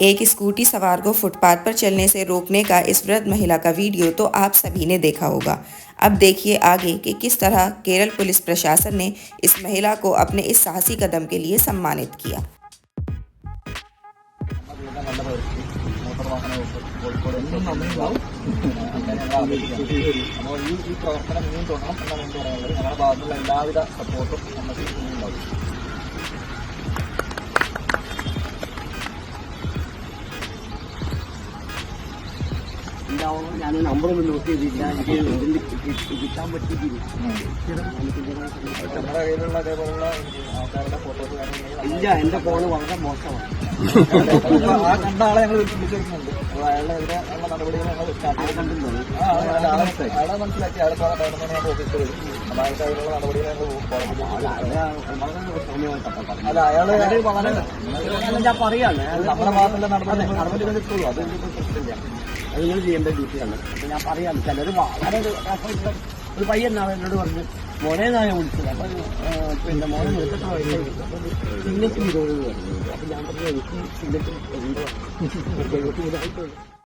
एक स्कूटी सवार को फुटपाथ पर चलने से रोकने का इस वृद्ध महिला का वीडियो तो आप सभी ने देखा होगा। अब देखिए आगे कि किस तरह केरल पुलिस प्रशासन ने इस महिला को अपने इस साहसी कदम के लिए सम्मानित किया। ഞാൻ നമ്പറൊന്നും നോട്ട് ചെയ്തില്ല. എനിക്ക് ഇതിൽ കിട്ടാൻ പറ്റിയില്ല. ഇല്ല, എന്റെ ഫോണ് വളരെ മോശമാണ്. ആ കണ്ട ആളെ ഞങ്ങൾ വിളിച്ചെടുക്കുന്നുണ്ട്. അയാളെതിരെ ഉള്ള നടപടികൾ ഞങ്ങൾ അയാളെ മനസ്സിലാക്കി അയാളെ ഓഫീസിൽ വരും. അപ്പൊ അതിനുള്ള നടപടികൾ അല്ല അയാള് വളരെ ഞാൻ പറയാണ് നമ്മുടെ ഭാഗത്തുള്ള നടപടികൾ എടുക്കുള്ളൂ. അത് പ്രശ്നമില്ല. അത് നിങ്ങൾ ചെയ്യേണ്ട ഡ്യൂട്ടിയാണ്. അപ്പൊ ഞാൻ പറയാം, ചിലര് വളരെ ഒരു പയ്യനാണ് എന്നോട് പറഞ്ഞു മോനെ ഞാൻ വിളിച്ചത്. അപ്പൊ പിന്നെ മോനെ നിർത്തിട്ട് സിഗ്നേച്ചർ ചെയ്തോളൂ പറഞ്ഞു. അപ്പൊ ഞാൻ പറഞ്ഞു എനിക്ക് സിഗ്നേച്ചർ